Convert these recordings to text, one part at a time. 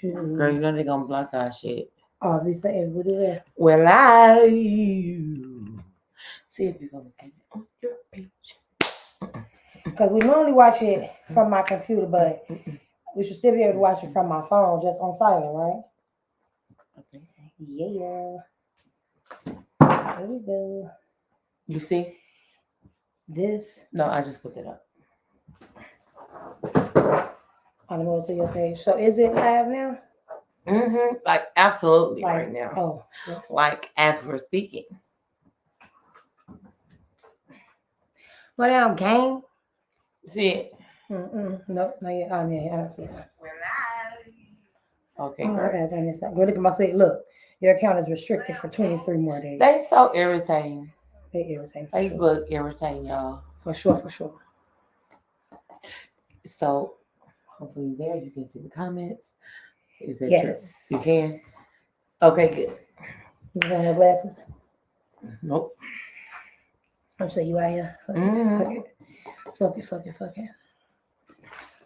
Girl, you know they're gonna block our shit. Obviously, if we do that. Well, I see if you're gonna get it on your page. Because we normally watch it from my computer, but we should still be able to watch it from my phone, just on silent, right? Okay. Yeah. There we go. You see? This. No, I just put it up. I'm going to go to your page. So is it live now? Like absolutely Like, right now. Oh. Like as we're speaking. What now, gang? See it? Nope, not yet. Oh, yeah, I don't see it. Okay, Oh, I great. gotta turn this up. Go look at my say, look, your account is restricted for 23 more days. They so irritating. They irritating for Facebook irritating y'all. For sure, for sure. So hopefully there you can see the comments. Is that Yes. true? You can? Okay, good. You got your glasses? Nope. I'm saying you out here. Fuck it.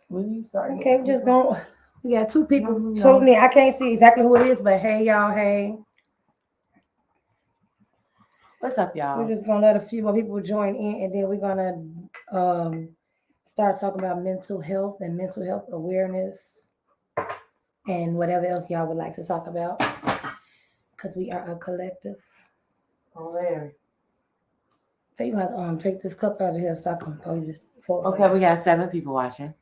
When you start Okay, we're just going. We got two people totally. I can't see exactly who it is, but hey, y'all, hey. What's up, y'all? We're just gonna let a few more people join in, and then we're gonna start talking about mental health and mental health awareness, and whatever else y'all would like to talk about, because we are a collective. Oh, there. So you got to take this cup out of here so I can pour you. Okay, we got 7 people watching.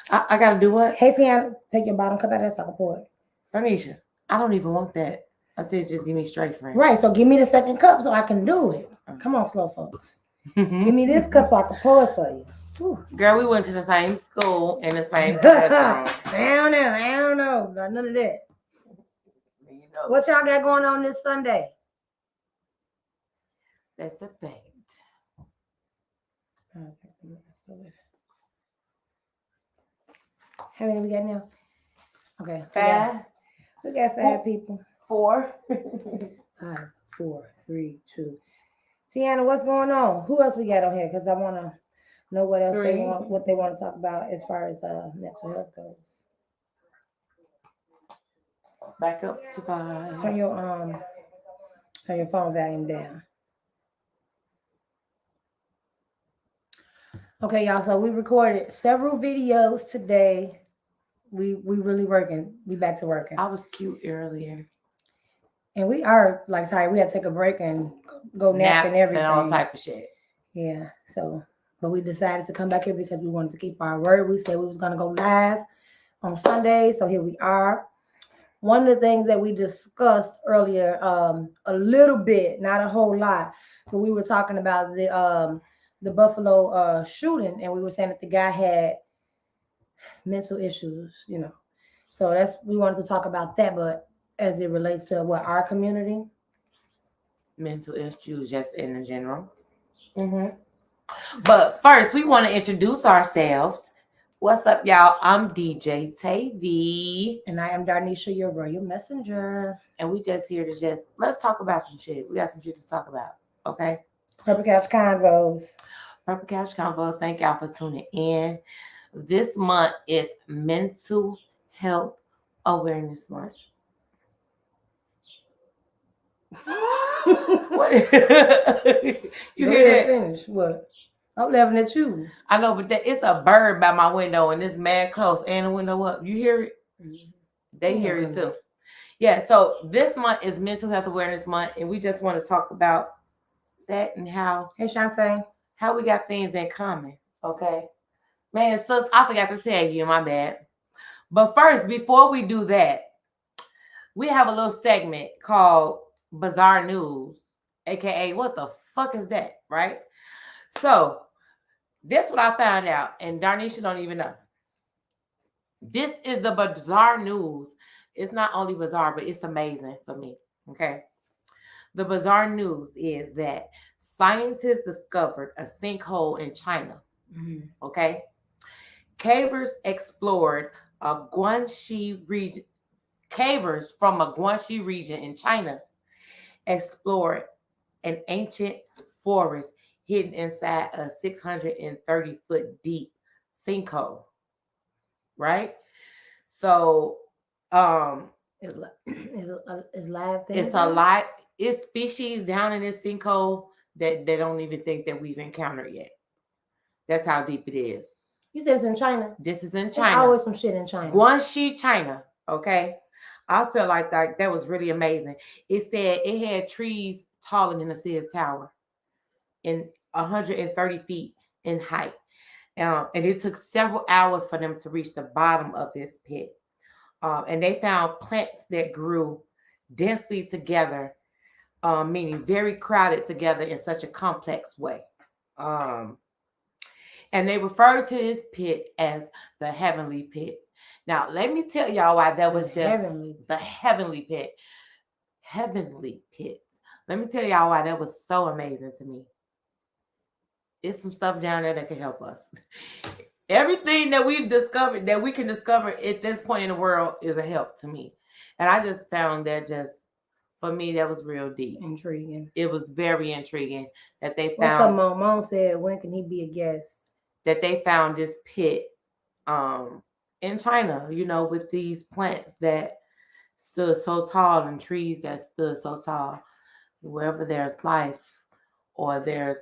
I gotta do what? Hey, Tiana, take your bottom cup out of there so I can pour it. Bernicia, I don't even want that. I said just give me straight, friend. Right, so give me the second cup so I can do it. Come on, slow folks. Give me this cup so I can pour it for you. Whew. Girl, we went to the same school in the same classroom. I don't know. None of that. You know. What y'all got going on this Sunday? That's the fact. How many we got now? Okay. 5. We got 5 people. 4. 5, 4, 3, 2. Tiana, what's going on? Who else we got on here? Because I want to know what else they want, what they want to talk about as far as mental health goes. Back up to 5. Turn your phone volume down. Okay, y'all. So we recorded several videos today. We really working. We back to working. I was cute earlier. And we are like tired. We had to take a break and go nap and everything. And all type of shit. Yeah. So, but we decided to come back here because we wanted to keep our word. We said we was gonna go live on Sunday, so here we are. One of the things that we discussed earlier, a little bit, not a whole lot, but we were talking about the Buffalo shooting, and we were saying that the guy had mental issues, you know. So we wanted to talk about that, but as it relates to our community, mental issues, just in general. But first, we want to introduce ourselves. What's up, y'all? I'm DJ Tavy. And I am Darnisha, your royal messenger. And we just here to let's talk about some shit. We got some shit to talk about, okay? Purple Couch Convos. Purple Couch Convos. Thank y'all for tuning in. This month is Mental Health Awareness Month. What? You hear that? Finish. What? I'm laughing at you. I know, but it's a bird by my window, and it's mad close, and the window up. You hear it? They hear it too. Yeah. So this month is Mental Health Awareness Month, and we just want to talk about that and how. Hey, Shantae. How we got things in common. Okay, man. Sis, I forgot to tell you. My bad. But first, before we do that, we have a little segment called Bizarre News, aka what the fuck is that, right? So this is what I found out, and Darnisha don't even know. This is the bizarre news. It's not only bizarre, but it's amazing for me. Okay. The bizarre news is that scientists discovered a sinkhole in China. Okay. Cavers explored a Guangxi region. Cavers from a Guangxi region in China explored an ancient forest hidden inside a 630-foot deep sinkhole. Right? So Is live things It's a there? lot. It's species down in this sinkhole that they don't even think that we've encountered yet. That's how deep it is. You said it's in China. This is in It's China. always some shit in China. Guangxi, China. Okay. I feel like that was really amazing. It said it had trees taller than the Sears Tower in 130 feet in height. And it took several hours for them to reach the bottom of this pit. And they found plants that grew densely together, meaning very crowded together in such a complex way. Um, and they referred to this pit as the heavenly pit. Now, let me tell y'all why that was just the heavenly pit. Heavenly pit. Let me tell y'all why that was so amazing to me. It's some stuff down there that can help us. Everything that we've discovered, that we can discover at this point in the world, is a help to me. And I just found that for me, that was real deep. Intriguing. It was very intriguing that they What's found. up, Mom said, when can he be a guest? That they found this pit in China, with these plants that stood so tall and trees that stood so tall. Wherever there's life or there's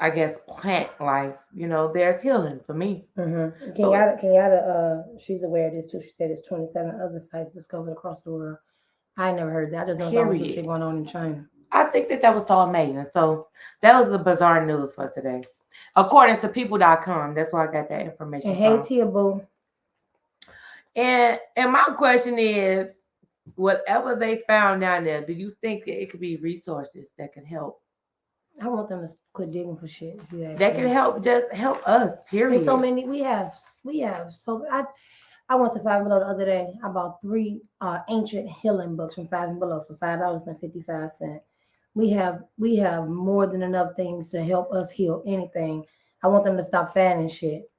I guess plant life, there's healing for me. Mm-hmm. Kenyatta, she's aware of this too. She said it's 27 other sites discovered across the world. I never heard that. I just know there was some shit going on in China. I think that was so amazing. So that was the bizarre news for today. According to people.com, that's where I got that information and from. Hey, Tia Boo. And my question is, whatever they found down there, do you think that it could be resources that could help? I want them to quit digging for shit. That can help, just help us, period. There's so many, we have. So I went to Five Below the other day. I bought 3 ancient healing books from Five and Below for $5.55. We have more than enough things to help us heal anything. I want them to stop fanning shit.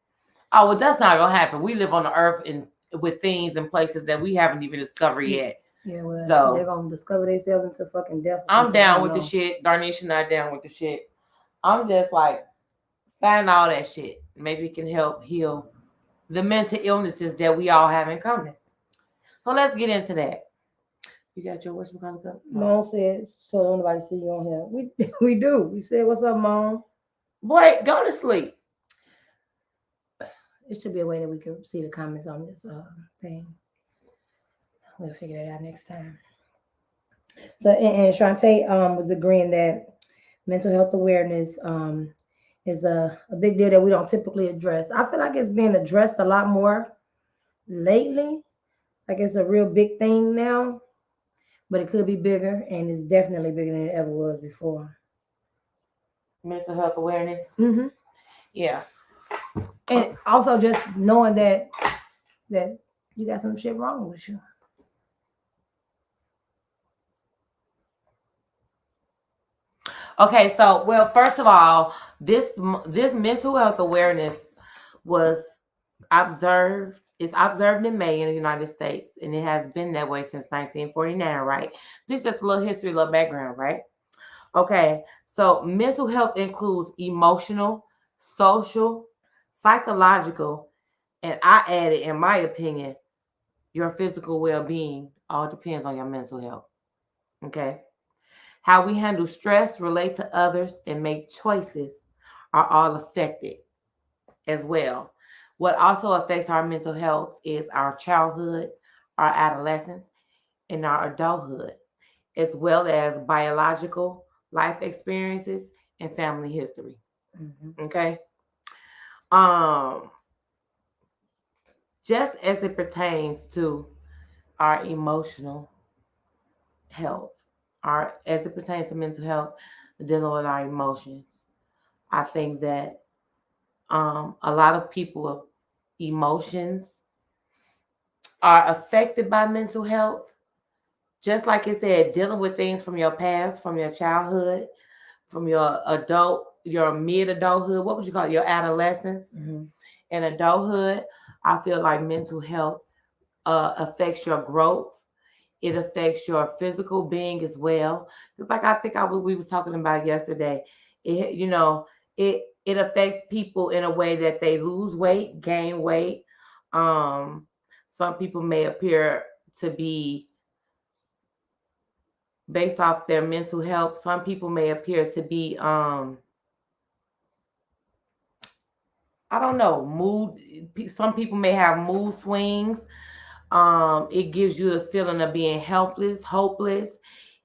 Oh, well, that's not gonna happen. We live on the earth with things and places that we haven't even discovered yet. Yeah, well, so they're gonna discover themselves into fucking death. I'm down with the shit. Darnisha not down with the shit. I'm just like, find all that shit. Maybe it can help heal the mental illnesses that we all have in common. So let's get into that. You got your what's coming up? Mom said, so don't nobody see you on here. We do. We said, what's up, Mom? Boy, go to sleep. It should be a way that we can see the comments on this thing. We'll figure that out next time. So, and Shantae was agreeing that mental health awareness is a big deal that we don't typically address. I feel like it's being addressed a lot more lately. Like it's a real big thing now, but it could be bigger, and it's definitely bigger than it ever was before. Mental health awareness? Mm-hmm. Yeah. And also just knowing that you got some shit wrong with you. Okay, so first of all, this mental health awareness was observed. It's observed in May in the United States, and it has been that way since 1949, right? This is just a little history, a little background, right? Okay, so mental health includes emotional, social, psychological, and I added, in my opinion, your physical well-being. All depends on your mental health. Okay. How we handle stress, relate to others, and make choices are all affected as well. What also affects our mental health is our childhood, our adolescence, and our adulthood, as well as biological life experiences and family history. Mm-hmm. Okay. Just as it pertains to our emotional health, as it pertains to mental health, dealing with our emotions, I think that a lot of people emotions are affected by mental health. Just like it said, dealing with things from your past, from your childhood, from your mid-adulthood, what would you call it? Your adolescence, mm-hmm. and adulthood. I feel like mental health affects your growth. It affects your physical being as well. Just like I think we was talking about yesterday. It affects people in a way that they lose weight, gain weight, Some people may appear to be based off their mental health. Some people may appear to be I don't know, mood. Some people may have mood swings. It gives you a feeling of being helpless, hopeless.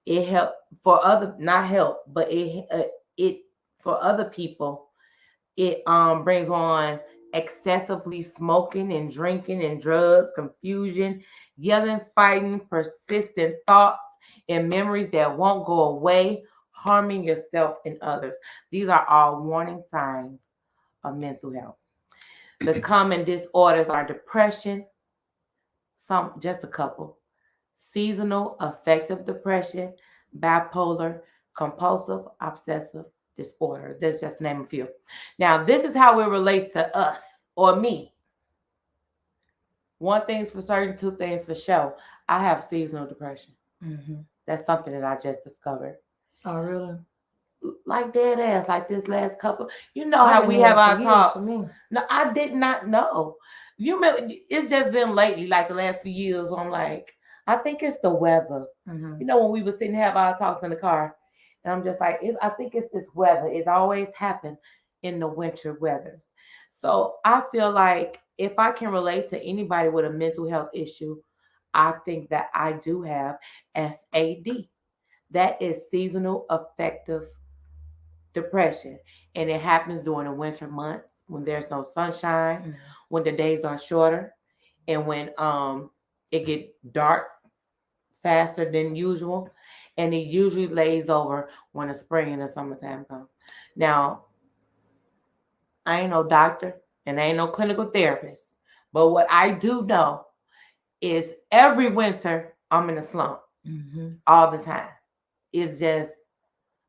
It help for other, not help, but it for other people. It brings on excessively smoking and drinking and drugs, confusion, yelling, fighting, persistent thoughts and memories that won't go away, harming yourself and others. These are all warning signs of mental health. The common disorders are depression, some just a couple, seasonal affective depression, bipolar, compulsive obsessive disorder. That's just to name a few. Now, this is how it relates to us or me. One thing's for certain, two things for sure. I have seasonal depression. Mm-hmm. That's something that I just discovered. Oh, really? Like dead ass, like this last couple. You know how we have our talks. No, I did not know. You remember? It's just been lately, like the last few years. Where I'm like, I think it's the weather. Mm-hmm. You know, when we were sitting have our talks in the car, and I'm just like, I think it's this weather. It always happened in the winter weathers. So I feel like if I can relate to anybody with a mental health issue, I think that I do have SAD. That is seasonal affective depression, and it happens during the winter months when there's no sunshine, Mm-hmm. when the days are shorter, and when it get dark faster than usual, and it usually lays over when the spring and the summertime come. Now, I ain't no doctor and I ain't no clinical therapist, but what I do know is every winter I'm in a slump. Mm-hmm. All the time. It's just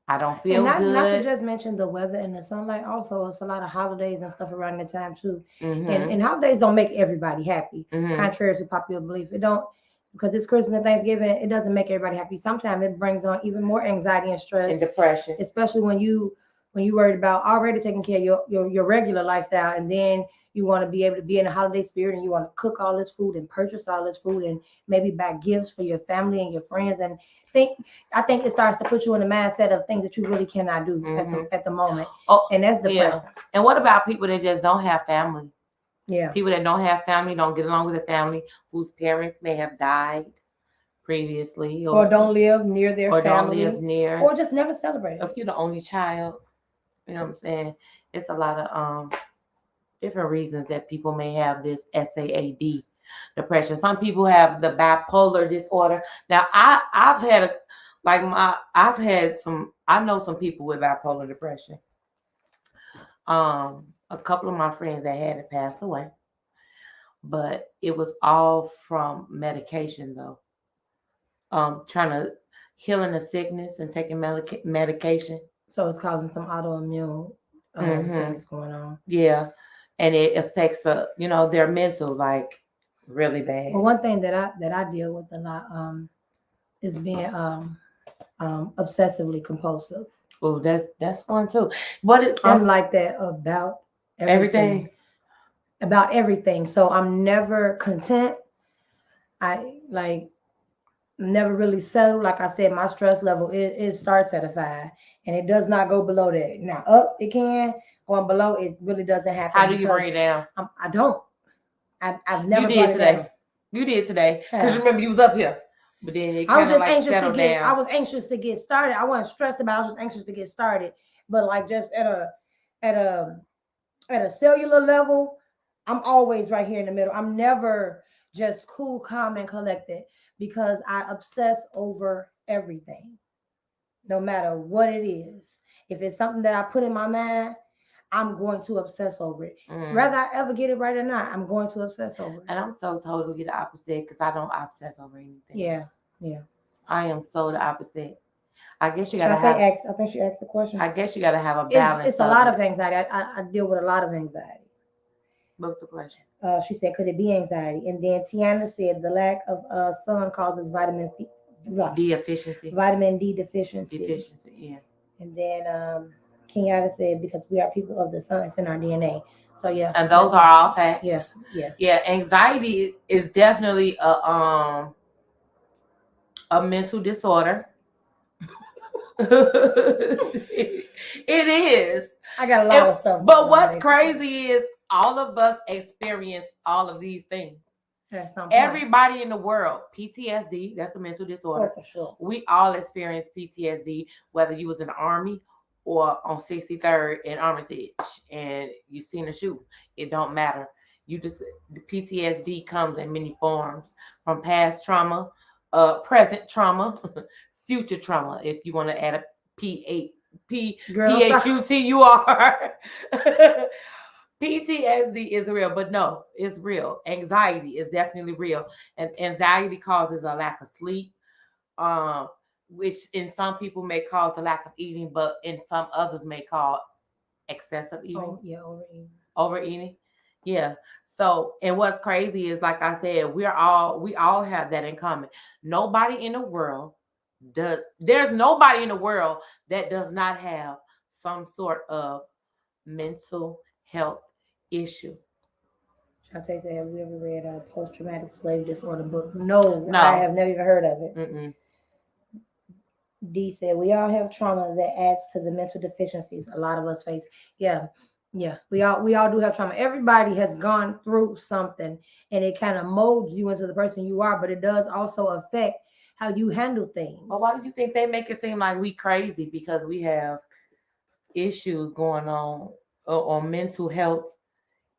I don't feel and not to good. just mention the weather and the sunlight. Also, it's a lot of holidays and stuff around the time too. Mm-hmm. And holidays don't make everybody happy. Mm-hmm. Contrary to popular belief, it don't, because it's Christmas and Thanksgiving. It doesn't make everybody happy. Sometimes it brings on even more anxiety and stress And depression. especially when you worried about already taking care of your regular lifestyle, and then you want to be able to be in a holiday spirit, and you want to cook all this food and purchase all this food and maybe buy gifts for your family and your friends, and I think it starts to put you in the mindset of things that you really cannot do at the moment. Oh, and that's depressing. Yeah. And what about people that just don't have family? Yeah. People that don't have family, don't get along with the family, whose parents may have died previously, or don't live near their family, don't live near, or just never celebrate. If you're the only child, you know what I'm saying? It's a lot of different reasons that people may have this SAD depression. Some people have the bipolar disorder. Now, I know some people with bipolar depression. A couple of my friends that had it passed away, but it was all from medication though. Trying to healing the sickness and taking medication. So it's causing some autoimmune things going on. Yeah, and it affects their mental like really bad. Well, one thing that I deal with a lot is being obsessively compulsive. Oh, that's one too. I'm like that about everything. About everything. So I'm never content. I never really settle. Like I said, my stress level it starts at a 5, and it does not go below that. Now up it can, going below it really doesn't happen. How do you bring it down? I don't. I've never. You did today. You did today because remember you was up here, but then it I was just like anxious to get. Down. I was anxious to get started. I wasn't stressed about. I was just anxious to get started. But like just at a cellular level, I'm always right here in the middle. I'm never just cool, calm, and collected because I obsess over everything, no matter what it is. If it's something that I put in my mind, I'm going to obsess over it. Whether I ever get it right or not, I'm going to obsess over it. And I'm so totally the opposite because I don't obsess over anything. Yeah. I am so the opposite. I guess you gotta have. I think she asked the question. I guess you gotta have a balance. It's a lot of anxiety. I deal with a lot of anxiety. What's the question? She said, "Could it be anxiety?" And then Tiana said, "The lack of sun causes vitamin D deficiency. Vitamin D deficiency. Yeah. And then Kenyatta said because we are people of the sun, it's in our DNA. So yeah, and those are all facts. Yeah. Anxiety is definitely a mental disorder. It is. I got a lot of stuff. But what's crazy is all of us experience all of these things. Everybody in the world, PTSD, that's a mental disorder. For sure. We all experience PTSD, whether you was in the army or on 63rd in Armitage and you seen a shoot. It don't matter. The PTSD comes in many forms, from past trauma, present trauma, future trauma, if you want to add a PHUTUR. PTSD is real, but no, it's real. Anxiety is definitely real. And anxiety causes a lack of sleep, which in some people may cause a lack of eating, but in some others may cause excessive eating. Overeating. Yeah. So, and what's crazy is, like I said, we all have that in common. Nobody in the world there's nobody in the world that does not have some sort of mental health issue. Shantae said, have we ever read a post-traumatic slave disorder book? No, I have never even heard of it. Mm-mm. D said, we all have trauma that adds to the mental deficiencies a lot of us face. Yeah, we all do have trauma. Everybody has gone through something, and it kind of molds you into the person you are, but it does also affect how you handle things. Well, why do you think they make it seem like we crazy because we have issues going on or mental health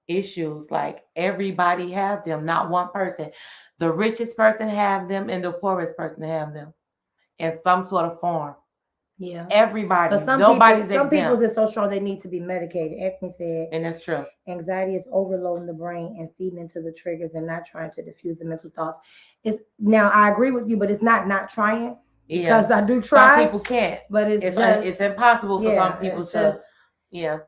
issues? Like, everybody have them, not one person. The richest person have them and the poorest person have them in some sort of form. Yeah, everybody. But some people are so strong they need to be medicated. Anthony said, and that's true. Anxiety is overloading the brain and feeding into the triggers and not trying to diffuse the mental thoughts. Now I agree with you, but it's not trying. Because I do try. Some people can't, but it's impossible for some people to. Yeah.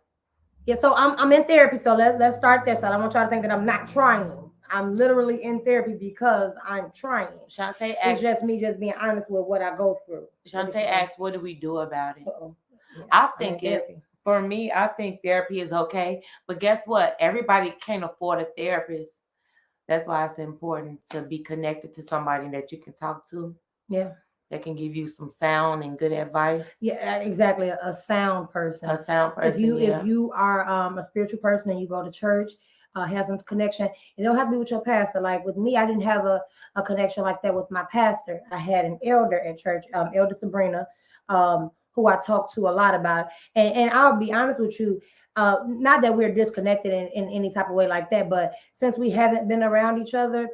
So I'm in therapy. So let's start there. So I don't want y'all to think that I'm not trying. I'm literally in therapy because I'm trying. Shantae it's just me just being honest with what I go through. Shantae asked, what do we do about it? Yeah, I think for me, I think therapy is okay. But guess what? Everybody can't afford a therapist. That's why it's important to be connected to somebody that you can talk to. Yeah. That can give you some sound and good advice. Yeah, exactly. A sound person. A sound person. If you are a spiritual person and you go to church, have some connection. It don't have to be with your pastor. Like with me, I didn't have a connection like that with my pastor. I had an elder at church, Elder Sabrina, who I talked to a lot about. And I'll be honest with you, not that we're disconnected in any type of way like that, but since we haven't been around each other,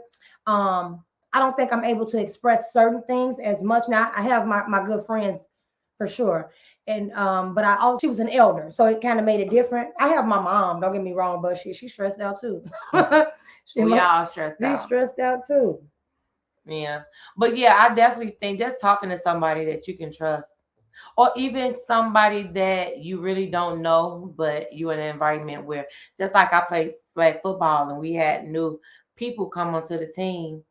I don't think I'm able to express certain things as much. Now I have my good friends for sure. And but she was an elder, so it kind of made it different. I have my mom, don't get me wrong, but she's stressed out too. We all stressed out. She's stressed out too. Yeah. But yeah, I definitely think just talking to somebody that you can trust, or even somebody that you really don't know, but you're in an environment where, just like I played flag football and we had new people come onto the team.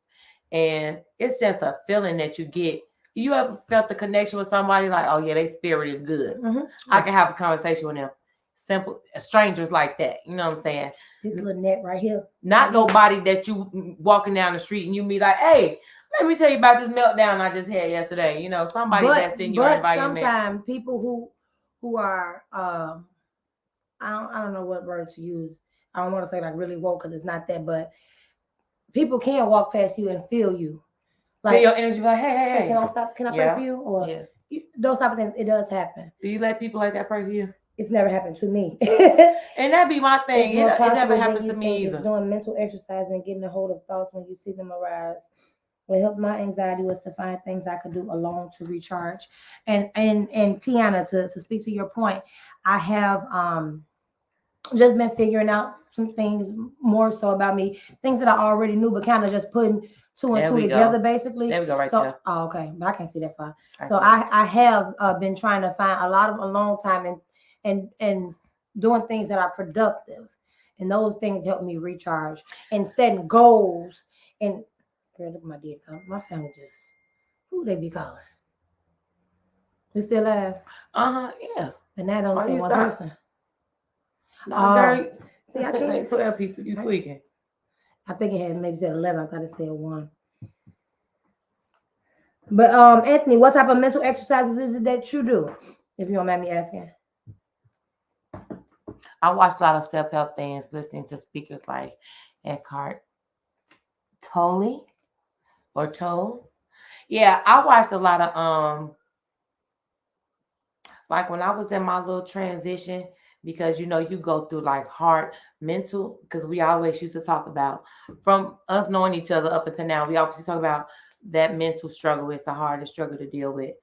And it's just a feeling that you get. You ever felt the connection with somebody like, oh yeah, their spirit is good. Mm-hmm. I can have a conversation with them. Simple strangers like that. You know what I'm saying? This little net right here. Not nobody that you walking down the street and you be like, hey, let me tell you about this meltdown I just had yesterday. You know, somebody that's in your environment. But sometimes people who are I don't know what word to use. I don't want to say like really woke because it's not that, but people can walk past you and feel you. Like feel your energy, like, hey, can I stop? Can I pray for you? Or those type of things. It does happen. Do you let people like that pray for you? It's never happened to me. And that'd be my thing. It never happens to me either. It's doing mental exercise and getting a hold of thoughts when you see them arise. What helped my anxiety was to find things I could do alone to recharge. And Tiana, to speak to your point, I have just been figuring out some things more so about me, things that I already knew, but kind of just putting two and two together, basically. There we go, right there. Oh, okay, but I can't see that far. So I have been trying to find a lot of alone time and doing things that are productive, and those things help me recharge and setting goals. And girl, look at my dad come. My family just who they be calling? You still alive? Yeah. And that only Why say you one stop? person. No, girl. See, I It can't. ain't 12 people. You tweaking. I think it had maybe said 11. I thought it said 1. But Anthony, what type of mental exercises is it that you do? If you don't mind me asking. I watch a lot of self-help things, listening to speakers like Eckhart Tolle or Tolle. Yeah, I watched a lot of like when I was in my little transition, because you know you go through like hard mental, because we always used to talk about, from us knowing each other up until now, we always talk about that mental struggle is the hardest struggle to deal with.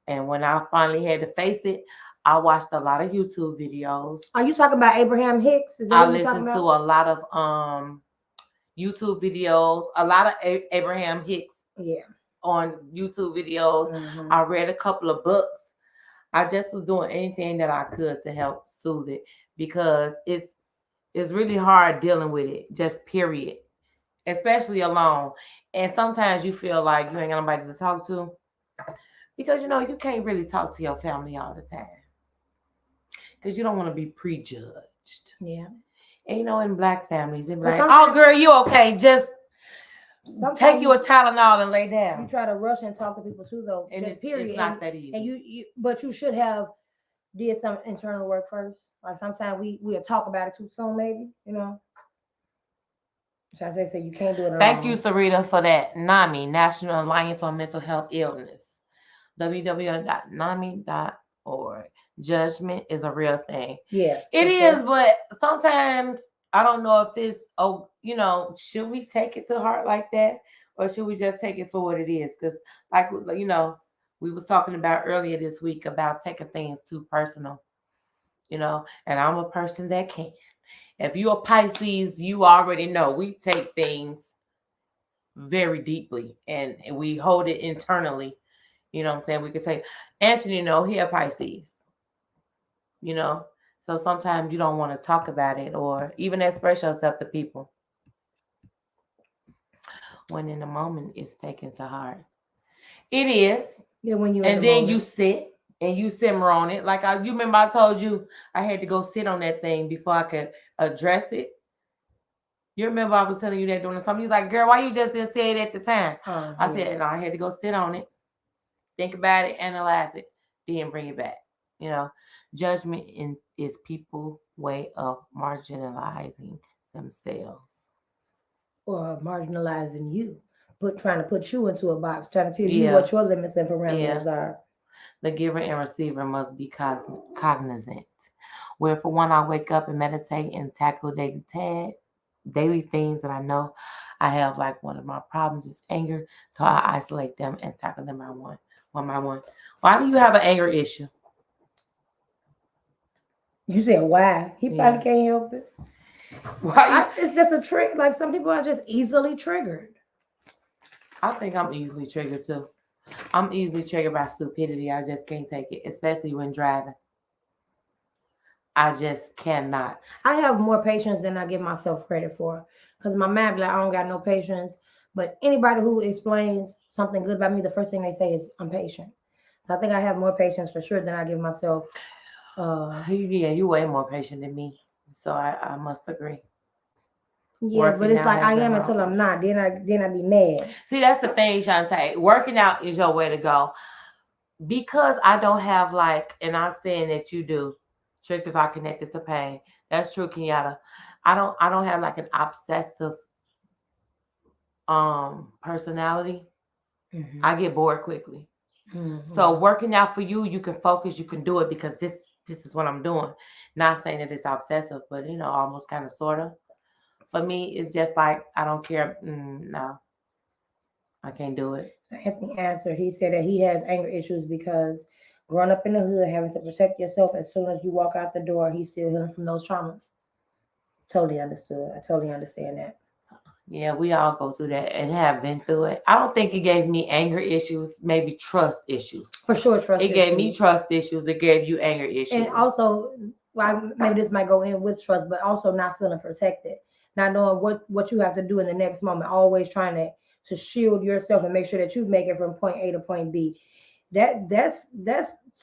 And when I finally had to face it, I watched a lot of YouTube videos. Are you talking about Abraham Hicks? Is that I what you're talking listened to about? a lot of YouTube videos, a lot of Abraham Hicks Yeah. on YouTube videos. Mhm. I read a couple of books. I just was doing anything that I could to help soothe it, because it's really hard dealing with it, just period. Especially alone. And sometimes you feel like you ain't got nobody to talk to, because you know you can't really talk to your family all the time, because you don't want to be prejudged. Yeah. And you know, in black families, they be But like, "Oh, girl, you okay? Just take you a Tylenol and lay You down." try to rush and talk to people too, though. And Just period. it's not that easy. And but you should have did some internal work first. Like sometimes we'll talk about it too soon, maybe. You know. So I say you can't do it alone. Thank you, Sarita, for that. NAMI, National Alliance on Mental Health Illness. www.nami.org. Judgment is a real thing. Yeah. It is, but sometimes I don't know if it's, should we take it to heart like that? Or should we just take it for what it is? Because, like, we was talking about earlier this week about taking things too personal, and I'm a person that can. If you're a Pisces, you already know we take things very deeply and we hold it internally. You know what I'm saying? We could say, Anthony, no, he a Pisces. So sometimes you don't want to talk about it or even express yourself to people, when in the moment it's taken to heart. It is. Yeah, when you and then you sit and you simmer on it. Like you remember I told you I had to go sit on that thing before I could address it. You remember I was telling you that during something. You was like, girl, why you just didn't say it at the time? I said, no, I had to go sit on it, think about it, analyze it, then bring it back. Judgment is people's way of marginalizing themselves. Or marginalizing you. Trying to put you into a box, trying to tell you what your limits and parameters are. The giver and receiver must be cognizant. Where for one, I wake up and meditate and tackle daily things that I know I have. Like one of my problems is anger, so I isolate them and tackle them one by one. Why do you have an anger issue? You said why? He probably can't help it. Why? It's just a trick. Like some people are just easily triggered. I think I'm easily triggered too. I'm easily triggered by stupidity. I just can't take it, especially when driving. I just cannot. I have more patience than I give myself credit for. Because my mind be like, I don't got no patience. But anybody who explains something good about me, the first thing they say is, I'm patient. So I think I have more patience for sure than I give myself. Yeah, you way more patient than me. So I must agree. Yeah, but it's like I am until I'm not. Then I be mad. See, that's the thing, Shantae. Working out is your way to go. Because I don't have and I'm saying that you do, triggers are connected to pain. That's true, Kenyatta. I don't have like an obsessive personality. Mm-hmm. I get bored quickly. Mm-hmm. So working out for you, you can focus, you can do it because this is what I'm doing. Not saying that it's obsessive, but almost kind of sort of. For me, it's just like I don't care. No, I can't do it. So Anthony answered. He said that he has anger issues because growing up in the hood, having to protect yourself as soon as you walk out the door, he's still healing from those traumas. Totally understood. I totally understand that. Yeah, we all go through that and have been through it. I don't think it gave me anger issues, maybe trust issues. For sure, trust issues. It gave me trust issues. It gave you anger issues. And also, well, maybe this might go in with trust, but also not feeling protected. Not knowing what you have to do in the next moment. Always trying to shield yourself and make sure that you make it from point A to point B. That's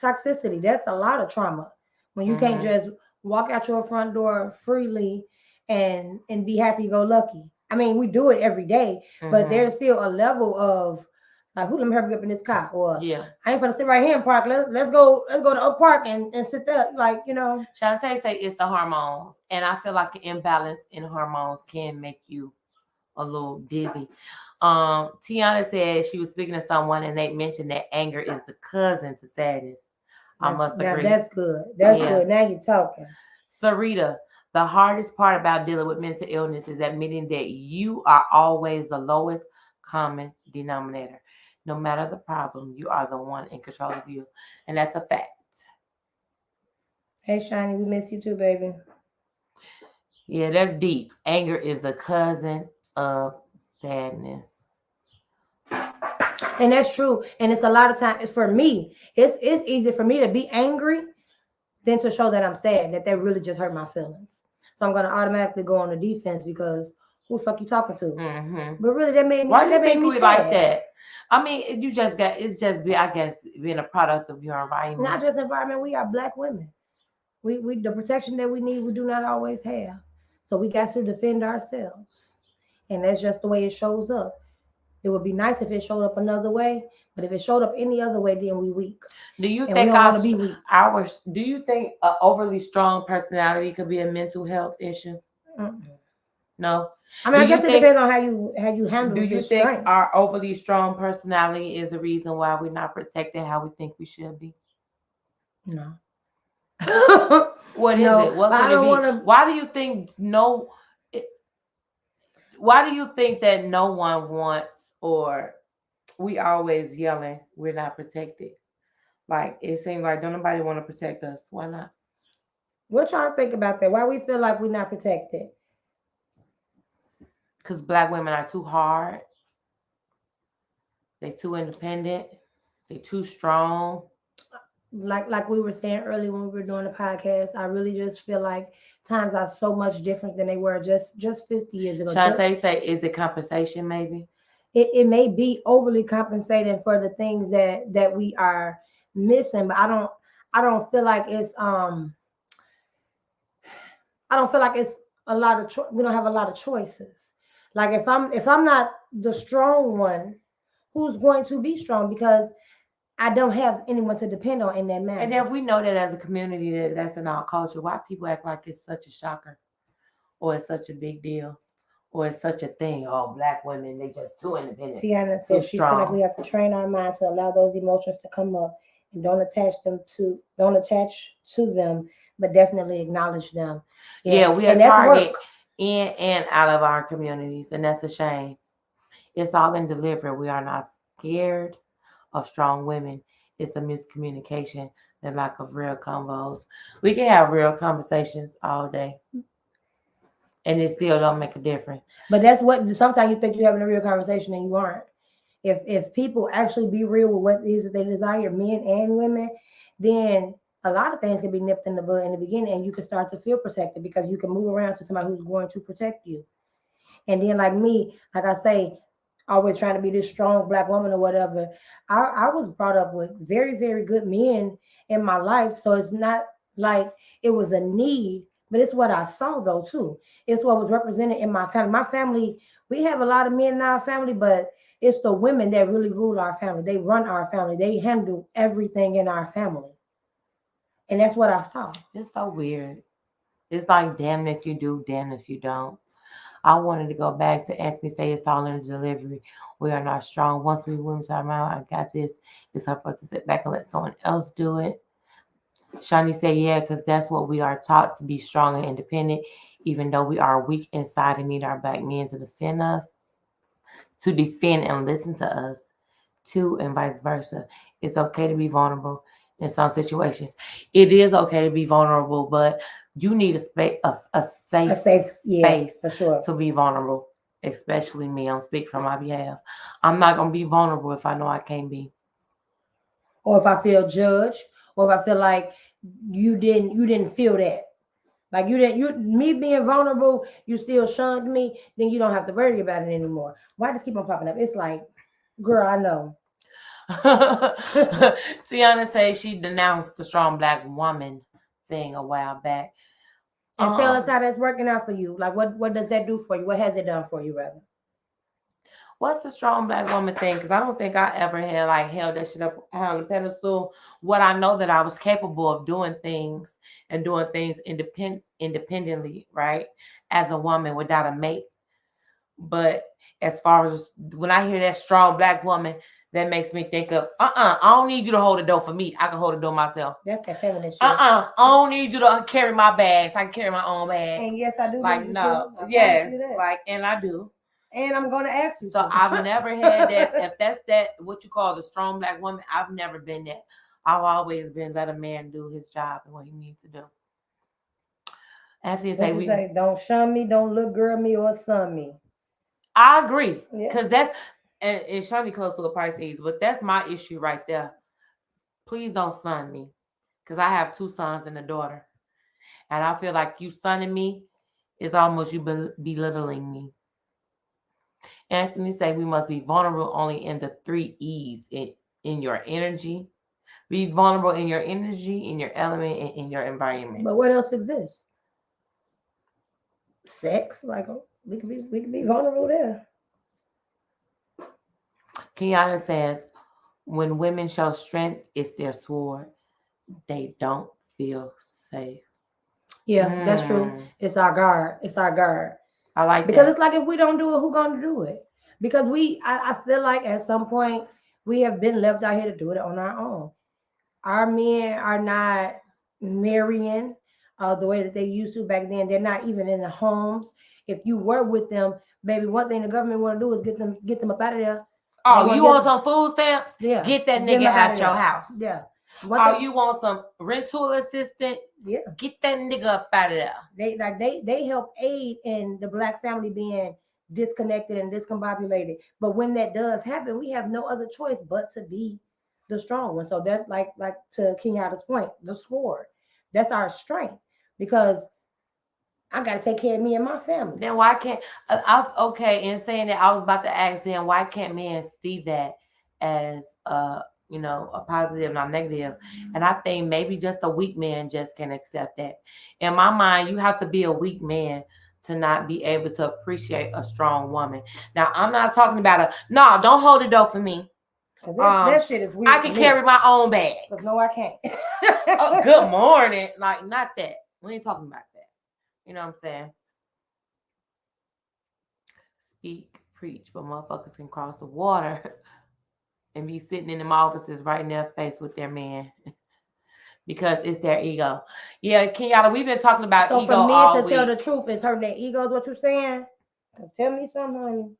toxicity. That's a lot of trauma. When you can't just walk out your front door freely and be happy go lucky. I mean, we do it every day, but there's still a level of like, who let me hurry up in this car? Or I ain't gonna sit right here in park. Let's go to Oak Park and sit there. Like, you know. Shantae say it's the hormones. And I feel like an imbalance in hormones can make you a little dizzy. Tiana said she was speaking to someone and they mentioned that anger is the cousin to sadness. I must agree. That's good. That's good. Now you're talking. Sarita, the hardest part about dealing with mental illness is admitting that you are always the lowest common denominator. No matter the problem, you are the one in control of you. And that's a fact. Hey, Shiny, we miss you too, baby. Yeah, that's deep. Anger is the cousin of sadness. And that's true. And it's a lot of times for me, it's easy for me to be angry than to show that I'm sad, that really just hurt my feelings. So I'm gonna automatically go on the defense because who the fuck you talking to? But really, that made me. Why do you think we sad. Like that? I mean, it's just I guess being a product of your environment. Not just environment. We are Black women. We the protection that we need, we do not always have. So we got to defend ourselves, and that's just the way it shows up. It would be nice if it showed up another way, but if it showed up any other way, then we weak. Do you think do you think an overly strong personality could be a mental health issue? No. I mean, I guess it depends on how you handle. Do you think our overly strong personality is the reason why we're not protected how we think we should be? No. What is it? What could it be? Why do you think why do you think that no one wants, or we always yelling we're not protected? Like, it seems like don't nobody want to protect us. Why not? What y'all think about that? Why we feel like we're not protected? Because Black women are too hard. They're too independent. They're too strong. Like we were saying earlier when we were doing the podcast, I really just feel like times are so much different than they were just 50 years ago. Shantae say, is it compensation maybe? It may be overly compensating for the things that we are missing, but I don't feel like it's a lot of we don't have a lot of choices. Like if I'm not the strong one, who's going to be strong? Because I don't have anyone to depend on in that manner. And if we know that as a community that's in our culture, why people act like it's such a shocker, or it's such a big deal, or it's such a thing? Oh, Black women, they just too independent. Tiana says she feels like we have to train our mind to allow those emotions to come up and don't attach to them, but definitely acknowledge them. Yeah, we are target in and out of our communities, and that's a shame. It's all in delivery. We are not scared of strong women. It's a miscommunication, the lack of real convos. We can have real conversations all day, and it still don't make a difference. But that's what sometimes you think you're having a real conversation and you aren't. If people actually be real with what it is that they desire, men and women, then a lot of things can be nipped in the bud in the beginning, and you can start to feel protected because you can move around to somebody who's going to protect you. And then, like me, like I say, always trying to be this strong Black woman or whatever. I was brought up with very, very good men in my life, so it's not like it was a need, but it's what I saw though too. It's what was represented in my family. My family, we have a lot of men in our family, but it's the women that really rule our family. They run our family. They handle everything in our family. And that's what I saw. It's so weird. It's like, damn if you do, damn if you don't. I wanted to go back to Anthony say it's all in the delivery. We are not strong. Once we women start around, I got this. It's hard for us to sit back and let someone else do it. Shani said, yeah, because that's what we are taught, to be strong and independent, even though we are weak inside and need our Black men to defend us, to defend and listen to us, too, and vice versa. It's okay to be vulnerable in some situations. It is okay to be vulnerable, but you need a safe space for sure to be vulnerable, especially me. I'm speaking from my behalf. I'm not going to be vulnerable if I know I can't be. Or if I feel judged, or if I feel like you didn't feel that. Like me being vulnerable, you still shunned me, then you don't have to worry about it anymore. Why does it keep on popping up? It's like, girl, I know. Tiana says she denounced the strong Black woman thing a while back. And tell us how that's working out for you. Like, what does that do for you? What has it done for you, rather? What's the strong black woman thing? Because I don't think I ever had like held that shit up on the pedestal. What I know that I was capable of doing things and doing things independently, right? As a woman without a mate. But as far as when I hear that strong black woman, that makes me think of I don't need you to hold the door for me. I can hold the door myself. That's that feminine shit. I don't need you to carry my bags. I can carry my own bags. And yes, I do. Like no, yes, like and I do. And I'm gonna ask you. So I've never had that. If that's that, what you call the strong black woman, I've never been that. I've always been let a man do his job and what he needs to do. After you say, don't shun me, don't look girl me or son me. I agree, because that's and Shani close to a Pisces, but that's my issue right there. Please don't son me, because I have 2 sons and a daughter, and I feel like you sonning me is almost you belittling me. Anthony said we must be vulnerable only in the 3 E's in your energy. Be vulnerable in your energy, in your element, and in your environment. But what else exists? Sex, like we could be vulnerable there. Kiana says, when women show strength, it's their sword. They don't feel safe. Yeah, that's true. It's our guard. It's our guard. I like because that. It's like if we don't do it, who's gonna do it? Because I feel like at some point we have been left out here to do it on our own. Our men are not marrying the way that they used to back then. They're not even in the homes. If you were with them, baby, one thing the government want to do is get them up out of there. Oh, you want some food stamps? Yeah. Get that nigga out your house. Yeah. You want some rental assistant? Yeah. Get that nigga up out of there. They help aid in the black family being disconnected and discombobulated. But when that does happen, we have no other choice but to be the strong one. So that's like to Kenyatta's point, the sword. That's our strength, because I got to take care of me and my family. Then why can't in saying that, I was about to ask then, why can't men see that as a positive, not negative? And I think maybe just a weak man just can accept that. In my mind, you have to be a weak man to not be able to appreciate a strong woman. Now, I'm not talking about don't hold the door for me. That shit is weird. I can carry my own bag. No, I can't. Good morning. Like, not that. We ain't talking about that. You know what I'm saying? Speak, preach, but motherfuckers can cross the water and be sitting in them offices right in their face with their man because it's their ego. Yeah, Kenyatta, we've been talking about ego all week. So for me to tell the truth is hurting their ego is what you're saying? Because tell me something, honey.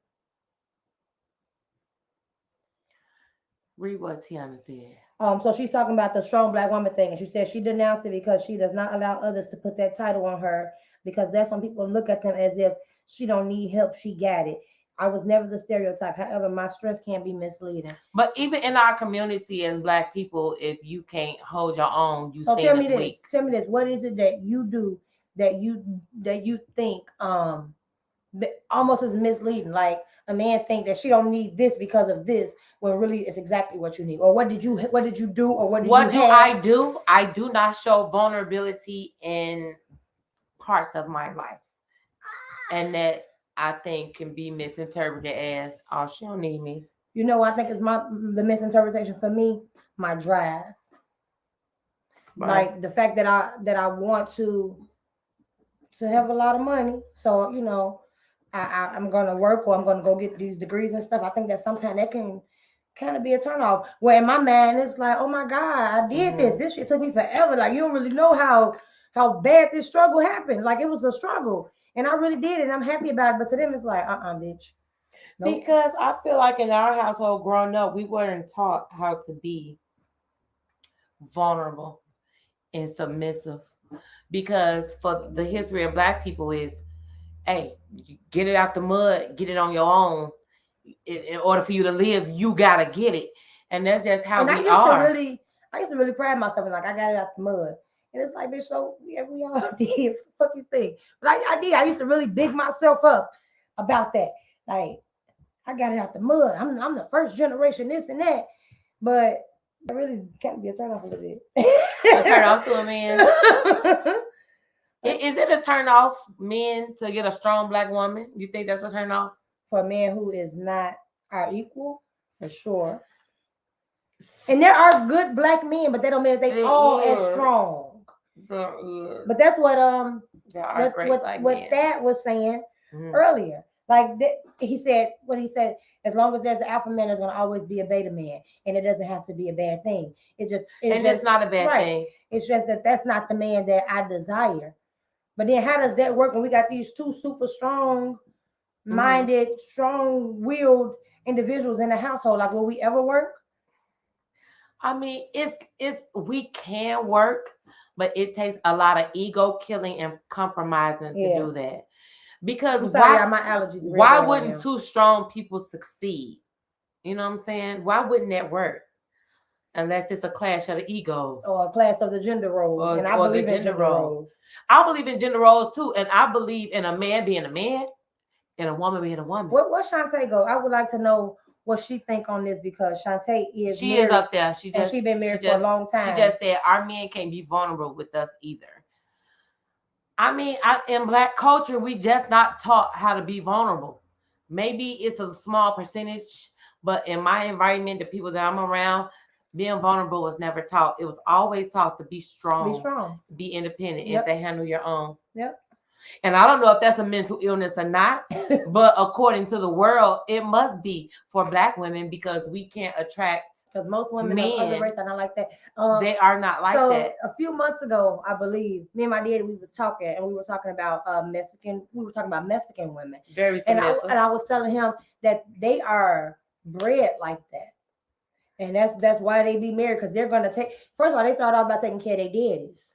Read what Tiana said. So she's talking about the strong black woman thing, and she said she denounced it because she does not allow others to put that title on her, because that's when people look at them as if she don't need help, she got it. I was never the stereotype. However, my strength can be misleading. But even in our community as black people, if you can't hold your own, you so tell me this. Weak. Tell me this. What is it that you do that you think almost is misleading? Like a man think that she don't need this because of this, when really it's exactly what you need. Or what did you do? Or what do I do? I do not show vulnerability in parts of my life, and that I think can be misinterpreted as, oh, she don't need me. You know, I think it's the misinterpretation for me, my drive. Right. Like the fact that I want to have a lot of money. So, I'm going to work, or I'm going to go get these degrees and stuff. I think that sometimes that can kind of be a turnoff. Where in my mind, it's like, oh my God, I did this. This shit took me forever. Like, you don't really know how bad this struggle happened. Like, it was a struggle. And I really did it, and I'm happy about it. But to them, it's like, bitch. Nope. Because I feel like in our household growing up, we weren't taught how to be vulnerable and submissive. Because for the history of black people is, hey, get it out the mud, get it on your own. In order for you to live, you gotta get it. And that's just how we are. I used to really pride myself in, like, I got it out the mud. And it's like, bitch, so yeah, we all did. What the fuck you think? But I did. I used to really big myself up about that. Like, I got it out the mud. I'm the first generation, this and that. But I really can't be a turn off a little bit. A turn off to a man. Is it a turn off men to get a strong black woman? You think that's a turn off? For a man who is not our equal, for sure. And there are good black men, but that don't mean that they all as strong. There is. But that's what there are what Thad was saying earlier. Like he said, as long as there's an alpha man, there's gonna always be a beta man, and it doesn't have to be a bad thing. It's not a bad thing. It's just that's not the man that I desire. But then how does that work when we got these two super strong-minded, strong-willed individuals in the household? Like, will we ever work? I mean, we can work, but it takes a lot of ego killing and compromising to do that. Because why wouldn't two strong people succeed? You know what I'm saying? Why wouldn't that work? Unless it's a clash of the egos. Or a clash of the gender roles. And I believe in gender roles. I believe in gender roles too. And I believe in a man being a man and a woman being a woman. What Shantae go? I would like to know what she think on this, because Shantae is up there. She's been married for a long time. She just said our men can't be vulnerable with us either. I mean, in black culture, we just not taught how to be vulnerable. Maybe it's a small percentage, but in my environment, the people that I'm around, being vulnerable was never taught. It was always taught to be strong, be independent, and to handle your own. Yep. And I don't know if that's a mental illness or not, but according to the world, it must be for black women, because we can't attract. Because most women of other race are not like that. They are not like that. A few months ago, I believe, me and my daddy, we were talking about Mexican. We were talking about Mexican women. Very submissive. And I was telling him that they are bred like that. And that's why they be married, because they're gonna take. First of all, they start off by taking care of their daddies.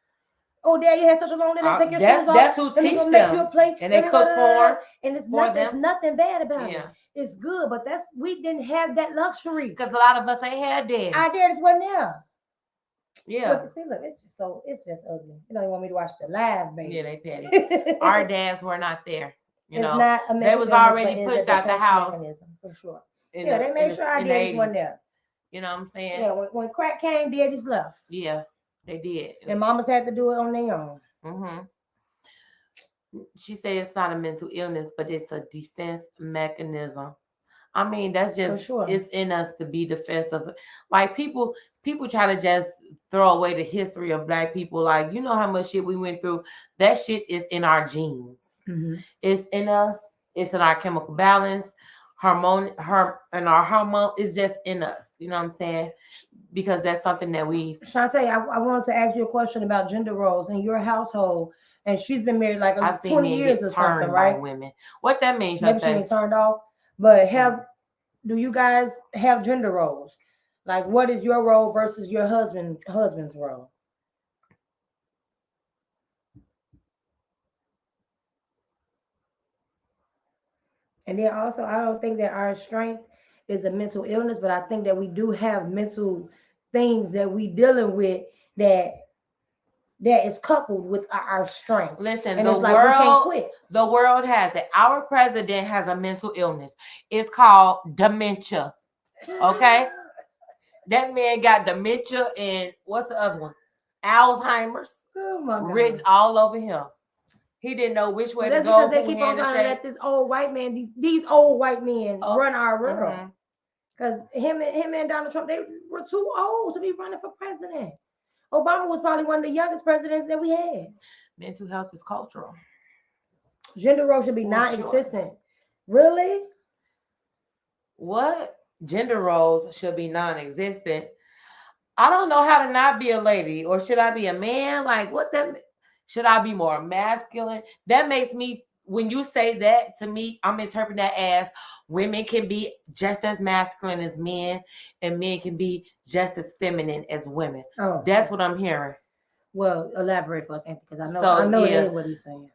Oh, Dad, you had such a long day. They take your shoes off. That's who teach them. Make you a plate, and they cook for. And there's nothing bad about it. It's good, but we didn't have that luxury, because a lot of us ain't had daddies. Our daddies wasn't there. Yeah. Look, it's just ugly. You don't even want me to watch the live, baby. Yeah, they petty. Our dads were not there. You know, not they was already pushed out the house. For sure. They made sure our daddies weren't there. You know what I'm saying? Yeah, when crack came, daddies left. Yeah, they did. And mamas had to do it on their own. She said it's not a mental illness, but it's a defense mechanism. I mean, that's just it's in us to be defensive. Like people try to just throw away the history of black people. Like, you know how much shit we went through. That shit is in our genes. It's in us. It's in our chemical balance. Our hormone is just in us. You know what I'm saying? Because that's something that we. Shantae, I wanted to ask you a question about gender roles in your household. And she's been married like 20 years or something, right? Women. What that means? Maybe she been turned off. But do you guys have gender roles? Like, what is your role versus your husband's role? And then also, I don't think that our strength is a mental illness, but I think that we do have mental things that we dealing with that is coupled with our strength. Listen, and we can't quit. The world has it. Our president has a mental illness. It's called dementia. Okay? That man got dementia, and what's the other one? Alzheimer's. Oh my God. Written all over him. He didn't know which way to go. Because they keep on trying to let this old white man, these old white men run our world. Because him and Donald Trump, they were too old to be running for president. Obama was probably one of the youngest presidents that we had. Mental health is cultural. Gender role should be non-existent. Sure. Really? What? Gender roles should be non-existent. I don't know how to not be a lady, or should I be a man? Like, what that? Should I be more masculine? That makes me, when you say that to me, I'm interpreting that as women can be just as masculine as men, and men can be just as feminine as women. Oh, that's what I'm hearing. Well, elaborate for us, Anthony, because I know what he's saying.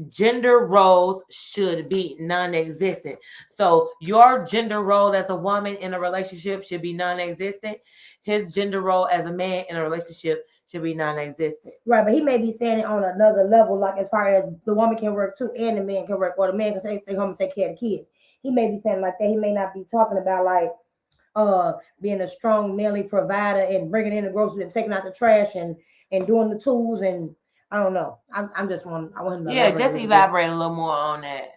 Gender roles should be non-existent. So your gender role as a woman in a relationship should be non-existent. His gender role as a man in a relationship should be non-existent. Right, but he may be saying it on another level, like as far as the woman can work too and the man can work, or the man can stay home and take care of the kids. He may be saying like that. He may not be talking about like being a strong manly provider and bringing in the groceries and taking out the trash and and doing the tools, and I don't know. I'm just want him to Yeah, just a little elaborate a little more on that.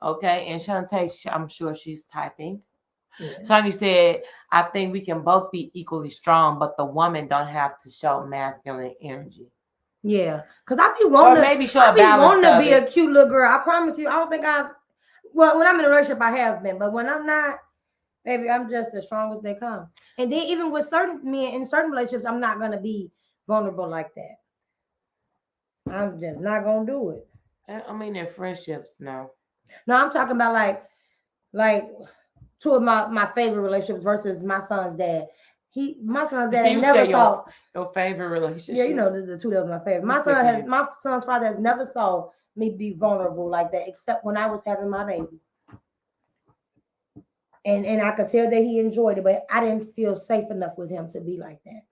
Okay, and Shantae, I'm sure she's typing. bit. Yeah. Shani said, I think we can both be equally strong, but the woman don't have to show masculine energy. Yeah, because I be wanting Or maybe show I a be balance wanting to of be it. a cute little girl. I promise you, I don't think I've. Well, when I'm in a relationship, I have been, but when I'm not, baby, I'm just as strong as they come. And then even with certain men in certain relationships, I'm not gonna be vulnerable like that. I'm just not gonna do it. I mean, in friendships now. No, I'm talking about like two of my favorite relationships versus my son's dad. My son's dad You never say saw. your favorite relationship. Yeah, you know the two of my favorite. My son's father has never saw me be vulnerable like that, except when I was having my baby. And I could tell that he enjoyed it, but I didn't feel safe enough with him to be like that.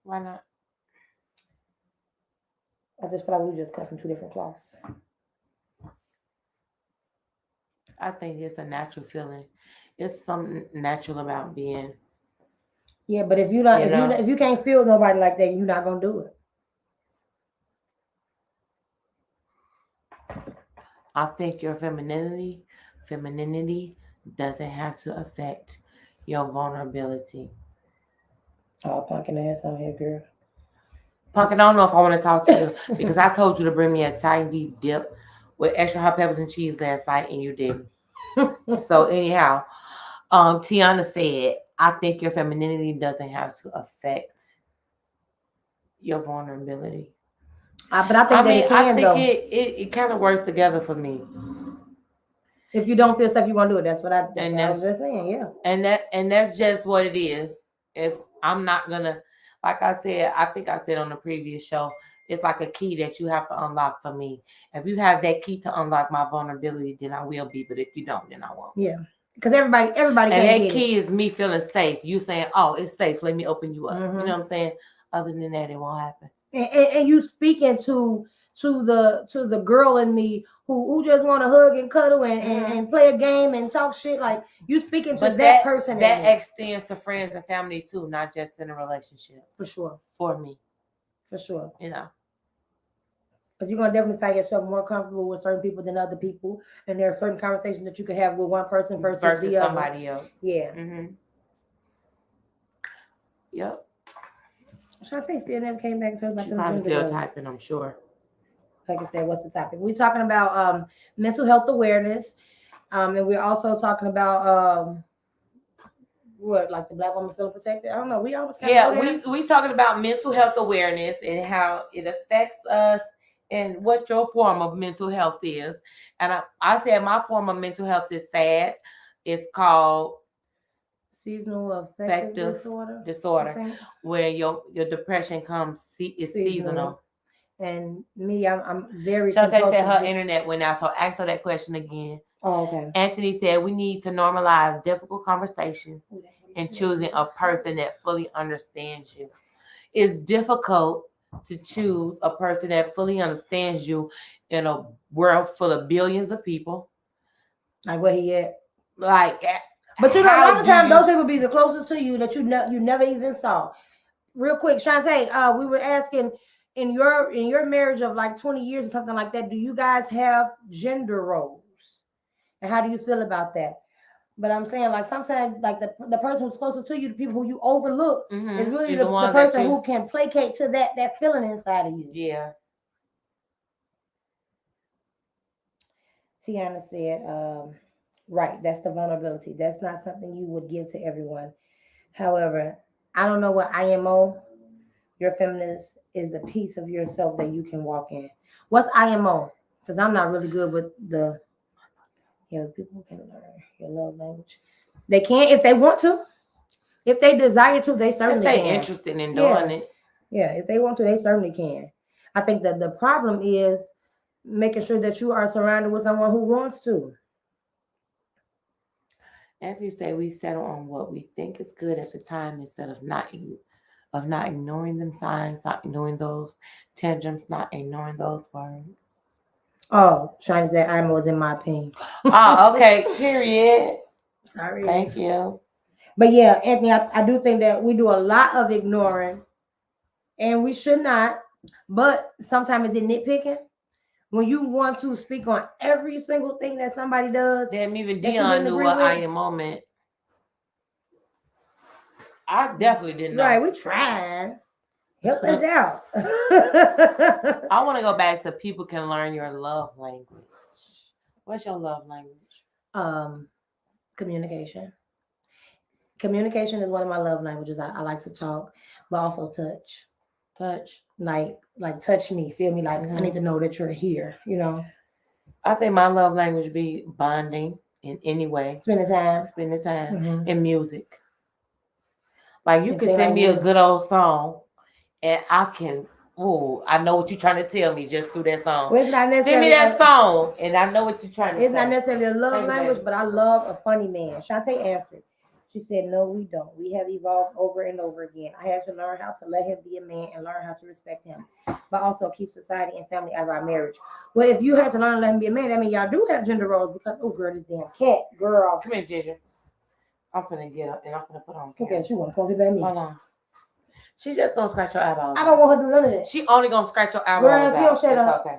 Why not? I just felt like we just cut from two different cloths. I think it's a natural feeling. It's something natural about being. Yeah, but if you not, if you can't feel nobody like that, you're not gonna do it. I think your femininity doesn't have to affect your vulnerability. Oh, pumpkin ass on here, girl. Pumpkin, I don't know if I want to talk to you because I told you to bring me a Italian beef dip with extra hot peppers and cheese last night, and you didn't. So anyhow, Tiana said, I think your femininity doesn't have to affect your vulnerability. But I think it can, I think though. It kind of works together for me. If you don't feel safe, you want to do it. That's what I was just saying. Yeah. And that's just what it is. If I'm not gonna, like I said, I think I said on the previous show, it's like a key that you have to unlock for me. If you have that key to unlock my vulnerability, then I will be. But if you don't, then I won't. Yeah. Because everybody and can't that key is me feeling safe. You saying, "Oh, it's safe. Let me open you up." Mm-hmm. You know what I'm saying? Other than that, it won't happen. And you speaking to the girl in me who just want to hug and cuddle and play a game and talk shit. Like you speaking to that person. That extends to friends and family too, not just in a relationship. For sure. For me. For sure. You know. Because you're going to definitely find yourself more comfortable with certain people than other people. And there are certain conversations that you can have with one person versus the other. Somebody else. Yeah. Mm-hmm. Yep. Shantae still never came back and told about them gender still roles. Typing, I'm sure. Like I said, what's the topic? We're talking about mental health awareness. And we're also talking about what, like the Black woman feeling protected? I don't know. We always we talking about mental health awareness and how it affects us and what your form of mental health is. And I said my form of mental health is sad. It's called seasonal affective disorder, where your depression comes is seasonal. And me, I'm very. Shantae said her internet went out, so ask her that question again. Oh, okay. Anthony said we need to normalize difficult conversations and choosing a person that fully understands you. It's difficult to choose a person that fully understands you in a world full of billions of people. Like where he at? Like, but you know, a lot of times those people be the closest to you that you never even saw. Real quick, Shantae, we were asking in your marriage of like 20 years or something like that, do you guys have gender roles? And how do you feel about that? But I'm saying, like, sometimes, like, the person who's closest to you, the people who you overlook, is really the person who can placate to that feeling inside of you. Yeah. Tiana said, right, that's the vulnerability. That's not something you would give to everyone. However, I don't know what IMO, your feminist, is a piece of yourself that you can walk in. What's IMO? Because I'm not really good with the... people can learn your love language. They can if they want to. If they desire to, they certainly can. If they're interested in doing it. Yeah, if they want to, they certainly can. I think that the problem is making sure that you are surrounded with someone who wants to. As you say, we settle on what we think is good at the time instead of not ignoring them signs, not ignoring those tantrums, not ignoring those words. Oh, trying to say IMO is in my opinion. Oh, okay. Period. Sorry. Thank you. But yeah, Anthony, I do think that we do a lot of ignoring and we should not. But sometimes it's nitpicking. When you want to speak on every single thing that somebody does, Damn, even that you Dion didn't knew agree what with. I am moment. I definitely didn't know. Right, we tried. Help us out. I want to go back to people can learn your love language. What's your love language? Communication. Communication is one of my love languages. I like to talk, but also touch. Touch. Like touch me, feel me. Like I need to know that you're here. You know. I think my love language be bonding in any way. Spending time. In music. Like you And can feel send like me a music. good old song, and I can. Oh, I know what you're trying to tell me just through that song. Well, it's not Send me necessarily that song, and I know what you're trying to say. It's not necessarily a love Thank you, language, baby. but I love a funny man. Shantae answered. She said, "No, we don't. We have evolved over and over again. I have to learn how to let him be a man and learn how to respect him, but also keep society and family out of our marriage." Well, if you have to learn to let him be a man, that means y'all do have gender roles because, oh, girl, this damn cat, girl. Come here, Ginger. I'm finna get up and I'm finna put on. Okay, she want to come by me. Hold on. She just gonna scratch your eyeballs. I don't want her to do none of that. She only gonna scratch your eyeballs. Girl, if you don't shut up. Okay.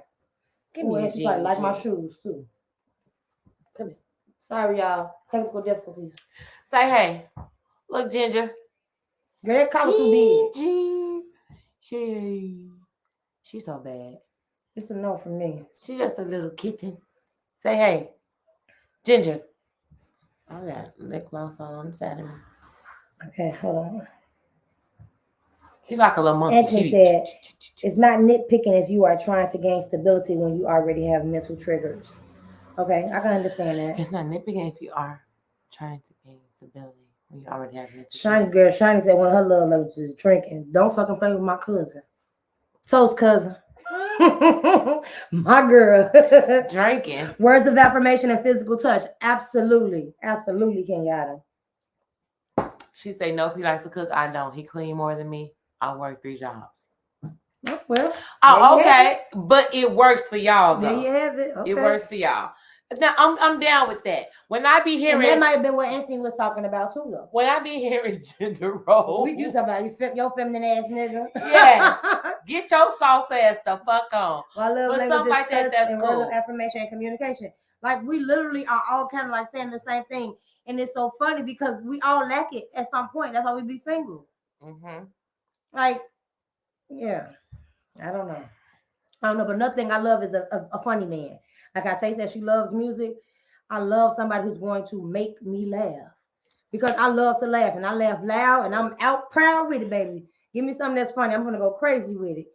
Give Ooh, me and she probably like my shoes too. Come here. Sorry, y'all. Technical difficulties. Say hey. Look, Ginger. Girl, that collar too big. She's so bad. It's a no from me. She's just a little kitten. Say hey. Ginger. I got lip gloss on the side of me. Okay, hold on. She's like a little monkey. Anthony said, it's not nitpicking if you are trying to gain stability when you already have mental triggers. Okay, I can understand that. It's not nitpicking if you are trying to gain stability when you already have mental Shiny triggers. girl, Shiny said one of her love languages is drinking. Don't fucking play with my cousin. Toast cousin. My girl. Drinking. Words of affirmation and physical touch. Absolutely. Absolutely, Kenyatta. She say no, he likes to cook. I don't. He clean more than me. I work 3 jobs. Oh, well. Oh, okay. But it works for y'all though. There you have it. Okay. It works for y'all. Now I'm down with that. When I be hearing, and that might have been what Anthony was talking about too, though. When I be hearing gender roles, we do talk about your feminine ass nigga. Yes, get your soft ass the fuck on. Well, I love but language like that. That's and cool. Words of affirmation and communication. Like we literally are all kind of like saying the same thing, and it's so funny because we all lack it at some point. That's why we be single. Mm-hmm. Like, yeah, I don't know, but another thing I love is a funny man. Like I say, said she loves music. I love somebody who's going to make me laugh because I love to laugh and I laugh loud and I'm out proud with it, baby. Give me something that's funny. I'm gonna go crazy with it,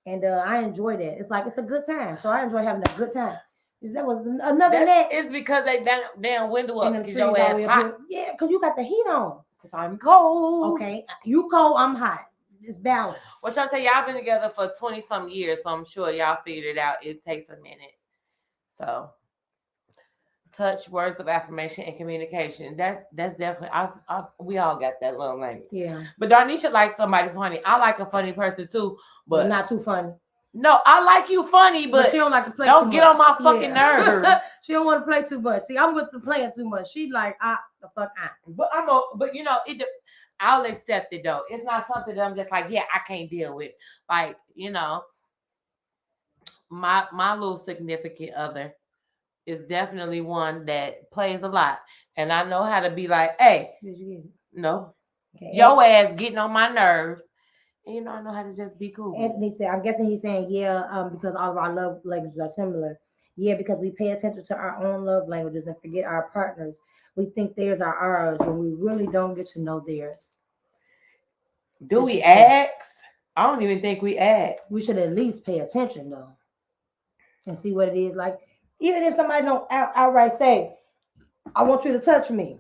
and I enjoy that. It's like it's a good time, so I enjoy having a good time. Is that was another net? It's because they down window up because your ass hot. Yeah, because you got the heat on. Because I'm cold. Okay, you cold, I'm hot. It's balanced. Well, Shantae, y'all been together for 20-some years, so I'm sure y'all figured it out. It takes a minute. So, touch, words of affirmation, and communication. That's definitely. We all got that little language. Yeah. But Darnisha likes somebody funny. I like a funny person too, but not too funny. No, I like you funny, but she don't like to play. Don't get on my fucking nerves. She don't want to play too much. See, I'm with the playing too much. She like the fuck. But you know it. I'll accept it though. It's not something that I'm just like, yeah, I can't deal with. Like, you know, my little significant other is definitely one that plays a lot. And I know how to be like, hey, no, your ass getting on my nerves. And, you know, I know how to just be cool. Anthony said, I'm guessing he's saying, because all of our love languages are similar. Yeah, because we pay attention to our own love languages and forget our partners. We think theirs are ours, but we really don't get to know theirs. Do we ask? I don't even think we ask. We should at least pay attention, though, and see what it is like. Even if somebody don't outright say, I want you to touch me,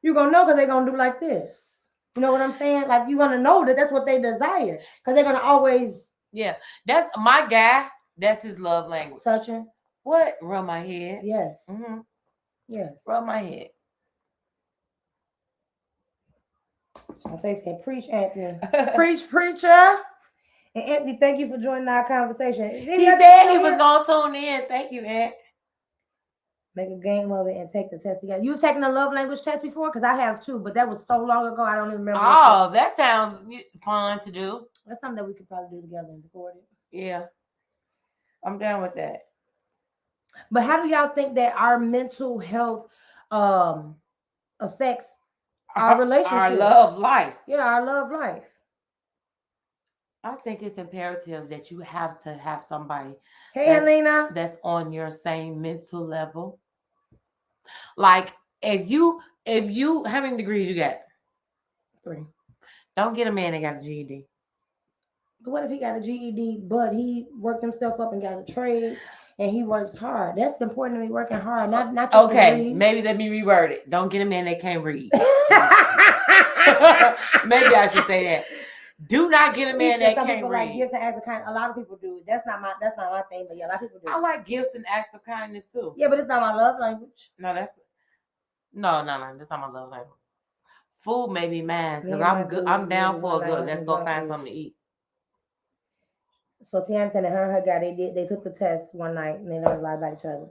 you're going to know because they're going to do like this. You know what I'm saying? Like, you're going to know that that's what they desire because they're going to always. Yeah, that's my guy. That's his love language. Touching. What? Rub my head. Yes. Yes. Rub my head. I said, preach, Anthony. Preach, preacher. And Anthony, thank you for joining our conversation. He said he was going to tune in. Thank you, Aunt. Make a game of it and take the test together. You've taken a love language test before? Because I have too, but that was so long ago. I don't even remember. Oh, that sounds fun to do. That's something that we could probably do together and record it. Yeah, I'm down with that. But how do y'all think that our mental health affects our relationship? Our love life. Yeah, our love life. I think it's imperative that you have to have somebody Hey, Helena. that's on your same mental level. Like if you how many degrees you got? 3. Don't get a man that got a GED. But what if he got a GED, but he worked himself up and got a trade and he works hard? That's important to me, working hard, not okay. degrees. Maybe let me reword it. Don't get a man that can't read. Maybe I should say that. Do not get a man that some can't people read. like gifts and acts of kindness. A lot of people do. That's not my thing, but yeah, a lot of people do. I like gifts and acts of kindness too. Yeah, but it's not my love language. No, that's no. That's not my love language. Food may be mine because Me and I'm my good. boo I'm down really for a like good. us Let's and go drunk find us. something to eat. So Tiana said that her and her guy they took the test one night and they learned a lot about each other.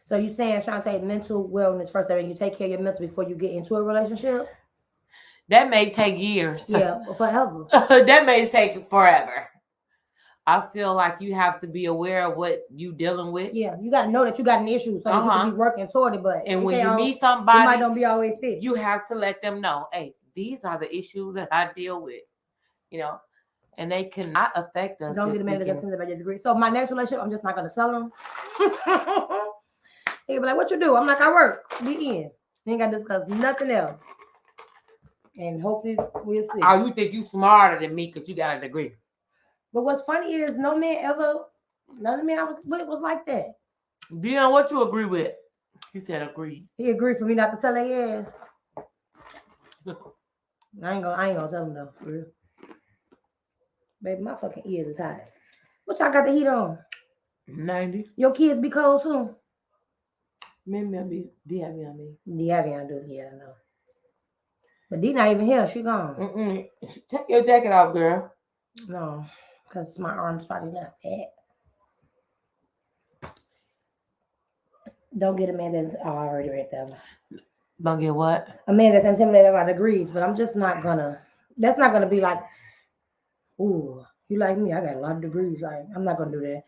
So you saying, Shantae, mental wellness first. I mean, you take care of your mental before you get into a relationship. That may take years. Yeah, forever. That may take forever. I feel like you have to be aware of what you dealing with. Yeah, you got to know that you got an issue so that you can be working toward it. But and when you meet somebody, you might not be always fit. You have to let them know, hey, these are the issues that I deal with, and they cannot affect us. Don't get a man that's about your degree. So my next relationship, I'm just not gonna tell him. He'll be like, "What you do?" I'm like, "I work." The end. We ain't gotta discuss nothing else. And hopefully we'll see. Oh, you think you smarter than me because you got a degree? But what's funny is none of the men I was with was like that. Dion, what you agree with? He said agree. He agreed for me not to tell their ass. I ain't gonna tell him though, for real. Baby, my fucking ears is hot. What y'all got the heat on? 90. Your kids be cold too? Maybe I'll be Dion me. Dion do, yeah, I know. But Dee not even here. She gone. Take your jacket off, girl. No, because my arm's probably not fat. Don't get a man that's already right there. Don't get what? A man that's intimidated by degrees, but I'm just not gonna. That's not gonna be like, ooh, you like me? I got a lot of degrees. Like, I'm not gonna do that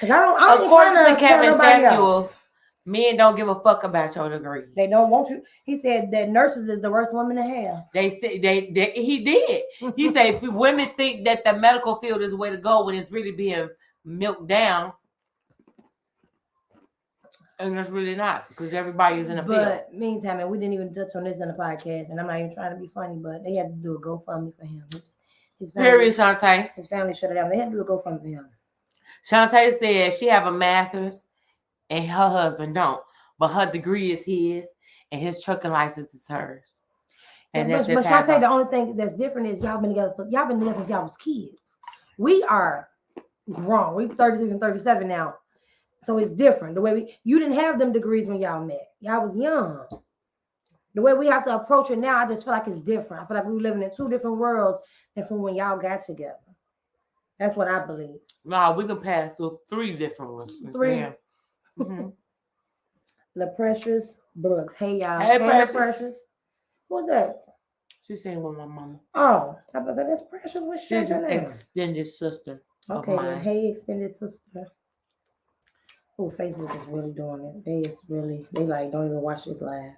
because I don't. According to Kevin Samuels, men don't give a fuck about your degree. They don't want you. He said that nurses is the worst woman to have. He did. He said women think that the medical field is the way to go when it's really being milked down. And that's really not, because everybody is in a field. But meantime, we didn't even touch on this in the podcast, and I'm not even trying to be funny, but they had to do a GoFundMe for him. His family, Period, Shantae. His family shut it down. They had to do a GoFundMe for him. Shantae said she have a master's and her husband don't, but her degree is his and his trucking license is hers. And but Shantae, the only thing that's different is y'all been together since y'all was kids. We are grown. We're 36 and 37 now. So it's different. The way you didn't have them degrees when y'all met. Y'all was young. The way we have to approach it now, I just feel like it's different. I feel like we were living in two different worlds than from when y'all got together. That's what I believe. No, we can pass through 3 different ones. 3. Yeah. Mm-hmm. La Precious Brooks. Hey, y'all. Hey, Precious. Who's that? She's saying with my mama. Oh, I thought that's Precious. What's She's an extended sister. Okay, then. Hey, extended sister. Oh, Facebook is really doing it. They like don't even watch this live.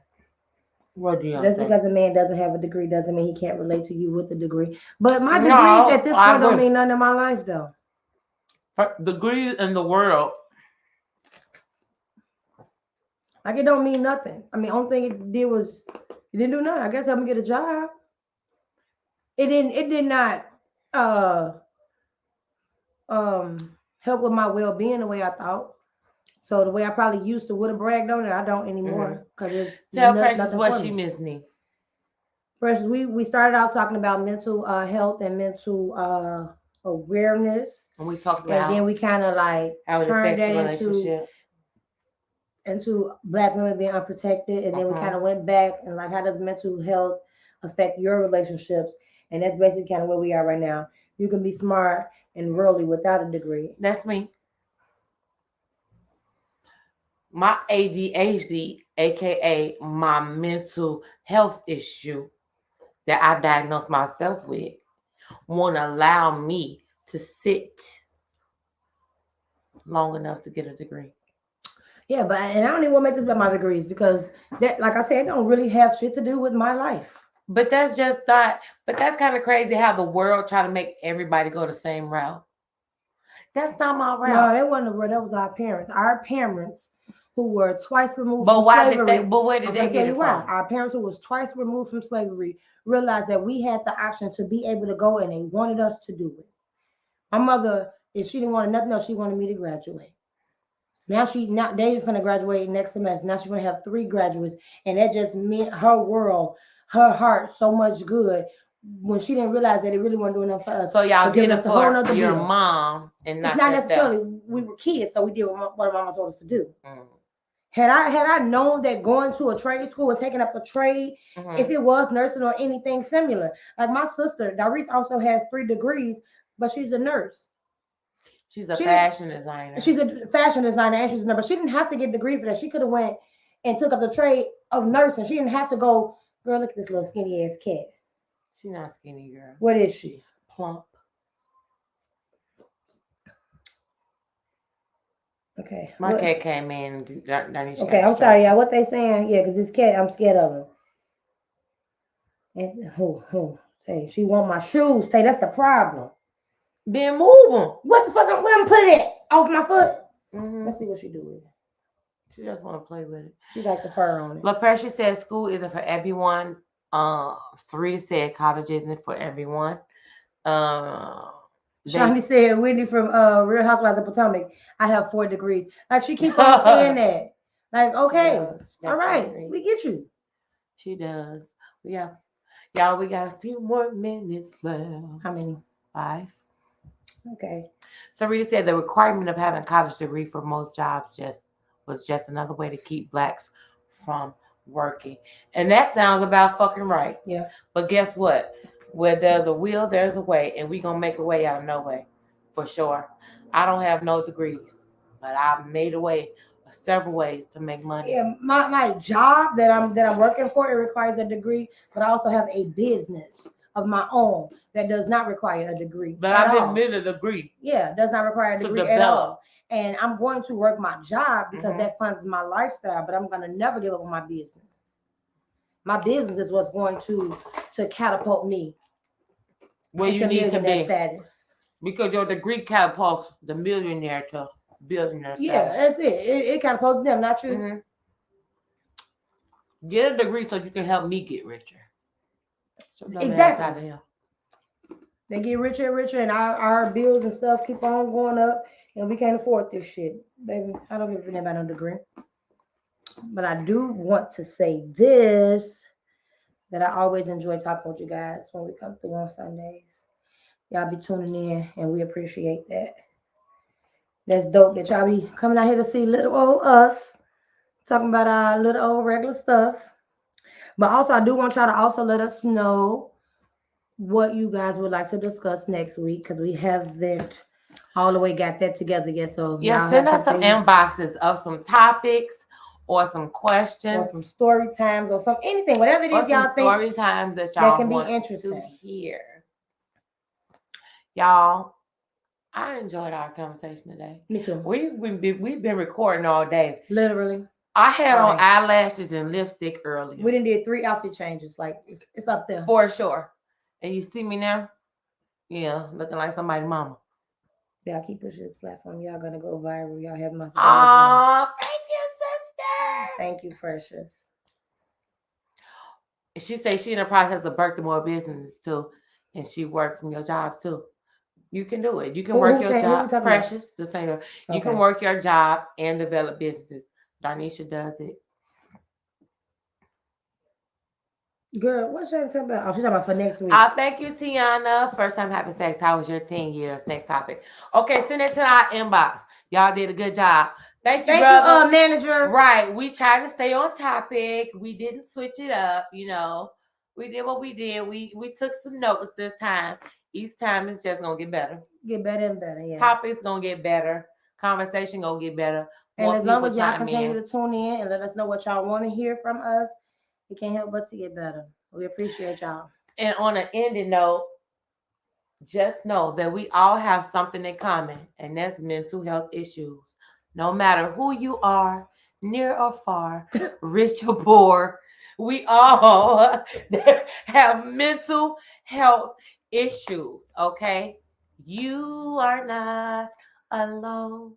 What do you Just because a man doesn't have a degree doesn't mean he can't relate to you with the degree. But my degrees at this point don't mean nothing in my life though. Degrees in the world. Like it don't mean nothing. I mean, only thing it did was it didn't do nothing. I guess help me get a job. It did not help with my well-being the way I thought. So the way I probably used to would have bragged on it, I don't anymore. Because tell Precious what she missed me. Precious, we started out talking about mental health and mental awareness, and we talked about, and then we kind of like how it turned affects that into Black women being unprotected, and then we kind of went back and like how does mental health affect your relationships, and that's basically kind of where we are right now. You can be smart and worldly without a degree. That's me. My ADHD, aka my mental health issue that I diagnosed myself with, won't allow me to sit long enough to get a degree. Yeah, but and I don't even want to make this about my degrees because that, like I said, it don't really have shit to do with my life. But that's just not. But that's kind of crazy how the world try to make everybody go the same route. That's not my No, route. that wasn't the word. That was our parents. Our parents who were twice removed But from why slavery. did they? But where did I'm they gonna tell get you it why. from? Our parents who was twice removed from slavery realized that we had the option to be able to go, and they wanted us to do it. My mother, if she didn't want nothing else, she wanted me to graduate. Now they're gonna graduate next semester. Now she's gonna have 3 graduates, and that just meant her world, her heart, so much good. When she didn't realize that it really wasn't doing enough for us. So y'all giving get it us a whole for nother your bill. mom and not It's not yourself. necessarily we were kids, so we did what our mama told us to do. Mm. Had I known that going to a trade school and taking up a trade, if it was nursing or anything similar, like my sister, Doris also has 3 degrees, but she's a nurse. She's a fashion designer. She's a fashion designer and she's a nurse, but she didn't have to get a degree for that. She could have went and took up the trade of nursing. She didn't have to go, girl, look at this little skinny ass cat. She's not skinny, girl. What is she? Plump. Okay. My cat came in. Okay, I'm sorry, y'all. What they saying? Yeah, because this cat, I'm scared of him. And say she want my shoes. Say that's the problem. Then move them. What the fuck? Where I'm putting it off my foot? Mm-hmm. Let's see what she do with it. She just want to play with it. She like the fur on it. LaPrecious said school isn't for everyone. Sri said college isn't for everyone. Shawnee said, Whitney from Real Housewives of Potomac, I have 4 degrees. Like, she keep on saying that. Like, okay, all right, we get you. She does. We got a few more minutes left. How many? 5. Okay. Sarita said the requirement of having a college degree for most jobs was just another way to keep blacks from working. And that sounds about fucking right. Yeah. But guess what? Where there's a will, there's a way, and we gonna make a way out of no way, for sure. I don't have no degrees, but I've made a way, several ways to make money. Yeah, my job that I'm working for, it requires a degree, but I also have a business of my own that does not require a degree. But I've been made a degree. Yeah, does not require a degree at all. And I'm going to work my job because that funds my lifestyle, but I'm gonna never give up on my business. My business is what's going to catapult me where you need to be status. Because your degree catapults the millionaire to billionaire. Yeah, that's it. It catapults them, not you. Mm-hmm. Get a degree so you can help me get richer. Exactly. They get richer and richer, and our bills and stuff keep on going up, and we can't afford this shit, baby. I don't give a damn about no degree. But I do want to say this, that I always enjoy talking with you guys when we come through on Sundays. Y'all be tuning in, and we appreciate that. That's dope that y'all be coming out here to see little old us, talking about our little old regular stuff. But also, I do want y'all to also let us know what you guys would like to discuss next week, because we haven't all the way got that together yet. So yeah, send us some inboxes of some topics or some questions or some story times or some anything, whatever it is y'all think story times that y'all can be want interesting to hear. Y'all, I enjoyed our conversation today. Me too. We've been recording all day. Literally. I had on eyelashes and lipstick earlier. We done did 3 outfit changes. Like it's up there. For sure. And you see me now? Yeah, looking like somebody's mama. Y'all keep pushing this platform. Y'all gonna go viral. Y'all have my support. Oh, thank you, sister. Thank you, precious. She says she in the process of birthing more business too, and she works from your job too. You can do it. You can work your job. Precious, the same. You can work your job and develop businesses. Darnisha does it. Girl, what's she talking about? Oh, she's talking about for next week. Thank you, Tiana. First time having sex. How was your 10 years? Next topic. Okay, send it to our inbox. Y'all did a good job. Thank you, brother. Manager. Right. We tried to stay on topic. We didn't switch it up. You know, we did what we did. We took some notes this time. Each time it's just gonna get better. Get better and better, yeah. Topics gonna get better. Conversation gonna get better. And More as long people as y'all chime continue in. to tune in and let us know what y'all want to hear from us, it can't help but to get better. We appreciate y'all. And on an ending note, just know that we all have something in common, and that's mental health issues. No matter who you are, near or far, rich or poor, we all have mental health issues, okay? You are not alone.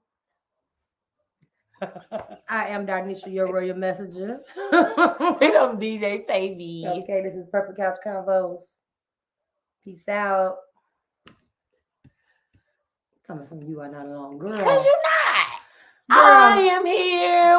I am Darnisha, your royal messenger. I'm DJ Savy. Okay, this is Purple Couch Convos. Peace out. Tell me some you are not alone, girl. Because you're not. Girl. I am here